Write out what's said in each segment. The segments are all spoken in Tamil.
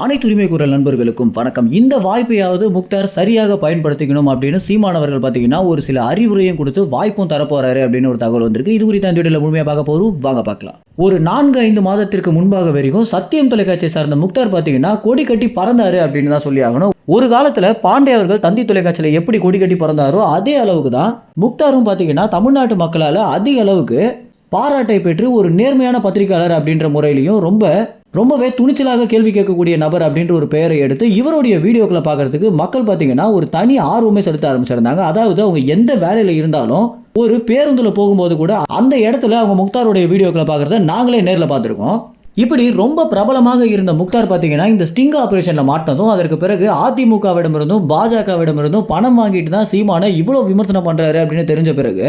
அனைத்து உரிமை குரல் நண்பர்களுக்கும் வணக்கம். இந்த வாய்ப்பையாவது முக்தார் சரியாக பயன்படுத்திக்கணும் அப்படின்னு சீமானவர்கள் பார்த்தீங்கன்னா ஒரு சில அறிவுரையும் கொடுத்து வாய்ப்பும் தரப்போறாரு அப்படின்னு ஒரு தகவல் வந்திருக்கு. இது குறித்து அந்த வீடியோவில் முழுமையாக பார்க்க போறோம், வாங்க பார்க்கலாம். ஒரு 4-5 மாதத்திற்கு முன்பாக வரைக்கும் சத்தியம் தொலைக்காட்சியை சார்ந்த முக்தார் பார்த்தீங்கன்னா கொடி கட்டி பறந்தாரு அப்படின்னு தான் சொல்லி ஆகணும். ஒரு காலத்தில் பாண்டே அவர்கள் தந்தி தொலைக்காட்சியில் எப்படி கொடி கட்டி பறந்தாரோ அதே அளவுக்கு தான் முக்தாரும் பார்த்தீங்கன்னா தமிழ்நாட்டு மக்களால் அதிக அளவுக்கு பாராட்டை பெற்று ஒரு நேர்மையான பத்திரிகையாளர் அப்படின்ற முறையிலையும் ரொம்பவே துணிச்சலாக கேள்வி கேட்கக்கூடிய நபர் அப்படின்ற ஒரு பெயரை எடுத்து இவருடைய வீடியோக்களை பார்க்கறதுக்கு மக்கள் பார்த்தீங்கன்னா ஒரு தனி ஆர்வமே செலுத்த ஆரம்பிச்சிருந்தாங்க. அதாவது அவங்க எந்த வேலையில் இருந்தாலும் ஒரு பேருந்தில் போகும்போது கூட அந்த இடத்துல அவங்க முக்தாருடைய வீடியோக்களை பார்க்கறத நாங்களே நேரில் பார்த்துருக்கோம். இப்படி ரொம்ப பிரபலமாக இருந்த முக்தார் பார்த்தீங்கன்னா இந்த ஸ்டிங் ஆபரேஷனில் மாட்டினதும் அதற்கு பிறகு அதிமுகவிடமிருந்தும் பாஜகவிடமிருந்தும் பணம் வாங்கிட்டு தான் சீமானை இவ்வளோ விமர்சனம் பண்ணுறாரு அப்படின்னு தெரிஞ்ச பிறகு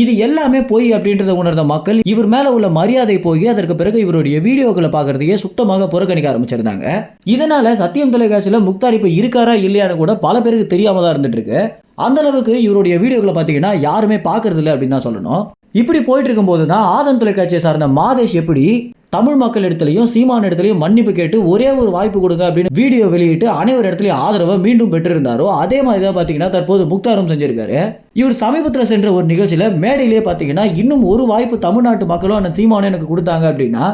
இது எல்லாமே போய் அப்படின்றத உணர்ந்த மக்கள் இவர் மேல உள்ள மரியாதை போய் அதற்கு பிறகு இவருடைய வீடியோக்களை பார்க்கறதையே சுத்தமாக புறக்கணிக்க ஆரம்பிச்சிருந்தாங்க. இதனால சத்தியம் தொலைக்காட்சியில் முக்தார் இப்போ இருக்காரா இல்லையான்னு கூட பல பேருக்கு தெரியாம தான் இருந்துட்டு இருக்கு. அந்த அளவுக்கு இவருடைய வீடியோக்களை பார்த்தீங்கன்னா யாருமே பார்க்கறது இல்லை அப்படின்னு தான் சொல்லணும். இப்படி போயிட்டு இருக்கும்போது தான் ஆதன் தொலைக்காட்சியை சார்ந்த மாதேஷ் எப்படி தமிழ் மக்கள் இடத்துலையும் சீமான இடத்துலையும் மன்னிப்பு கேட்டு ஒரே ஒரு வாய்ப்பு கொடுங்க அப்படின்னு வீடியோ வெளியிட்டு அனைவர் இடத்துலையும் ஆதரவை மீண்டும் பெற்றிருந்தாரோ அதே மாதிரி தான் பார்த்தீங்கன்னா தற்போது முக்தாரும் செஞ்சிருக்காரு. இவர் சமீபத்தில் சென்ற ஒரு நிகழ்ச்சியில் மேடையிலே பார்த்தீங்கன்னா இன்னும் ஒரு வாய்ப்பு தமிழ்நாட்டு மக்களும் அந்த சீமானை எனக்கு கொடுத்தாங்க அப்படின்னா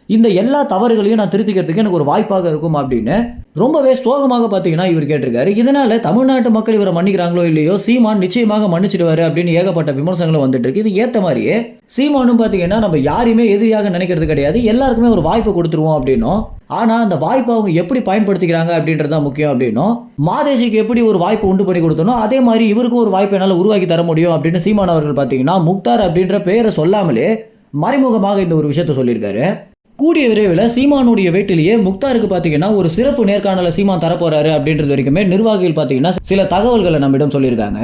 இந்த எல்லா தவறுகளையும் நான் திருத்திக்கிறதுக்கு எனக்கு ஒரு வாய்ப்பாக இருக்கும் அப்படின்னு ரொம்பவே சோகமாக பார்த்தீங்கன்னா இவர் கேட்டிருக்காரு. இதனால தமிழ்நாட்டு மக்கள் இவரை மன்னிக்கிறாங்களோ இல்லையோ சீமான் நிச்சயமாக மன்னிச்சிடுவாரு அப்படின்னு ஏகப்பட்ட விமர்சனங்களும் வந்துட்டு இருக்கு. இது ஏற்ற மாதிரியே சீமானும் பார்த்தீங்கன்னா நம்ம யாரையுமே எதிரியாக நினைக்கிறது கிடையாது, எல்லாருக்குமே ஒரு வாய்ப்பு கொடுத்துருவோம் அப்படின்னும், ஆனால் அந்த வாய்ப்பை அவங்க எப்படி பயன்படுத்திக்கிறாங்க அப்படின்றதான் முக்கியம் அப்படின்னும், மாதேஷிக்கு எப்படி ஒரு வாய்ப்பு உண்டு பண்ணி கொடுத்தனோ அதே மாதிரி இவருக்கும் ஒரு வாய்ப்பை என்னால் உருவாக்கி தர முடியும் அப்படின்னு சீமான் அவர்கள் பார்த்தீங்கன்னா முக்தார் அப்படின்ற பெயரை சொல்லாமலே மறைமுகமாக இந்த ஒரு விஷயத்த சொல்லியிருக்காரு. கூடிய விரைவில் சீமானுடைய வீட்டிலேயே முக்தாருக்கு பார்த்தீங்கன்னா ஒரு சிறப்பு நேர்காணலை சீமான் தரப்போறாரு அப்படின்றது வரைக்குமே நிர்வாகிகள் பார்த்தீங்கன்னா சில தகவல்களை நம்மிடம் சொல்லியிருக்காங்க.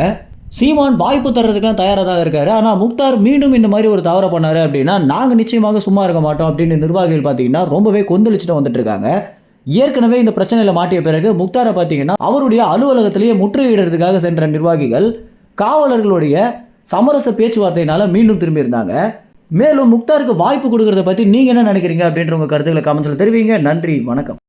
சீமான் வாய்ப்பு தர்றதுக்குலாம் தயாராக தான் இருக்காரு, ஆனால் முக்தார் மீண்டும் இந்த மாதிரி ஒரு தவறை பண்ணாரு அப்படின்னா நாங்கள் நிச்சயமாக சும்மா இருக்க மாட்டோம் அப்படின்னு நிர்வாகிகள் பார்த்தீங்கன்னா ரொம்பவே கொந்தளிச்சுட்டு வந்துட்டு இருக்காங்க. ஏற்கனவே இந்த பிரச்சனையில் மாட்டிய பிறகு முக்தாரை பார்த்தீங்கன்னா அவருடைய அலுவலகத்திலேயே முற்றுகையிடுறதுக்காக சென்ற நிர்வாகிகள் காவலர்களுடைய சமரச பேச்சுவார்த்தையினால மீண்டும் திரும்பி இருந்தாங்க. மேலும் முக்தாருக்கு வாய்ப்பு கொடுக்கறத பற்றி நீங்கள் என்ன நினைக்கிறீங்க அப்படின்ற உங்கள் கருத்துக்களை கமெண்ட்ஸில் தெரிவிங்க. நன்றி, வணக்கம்.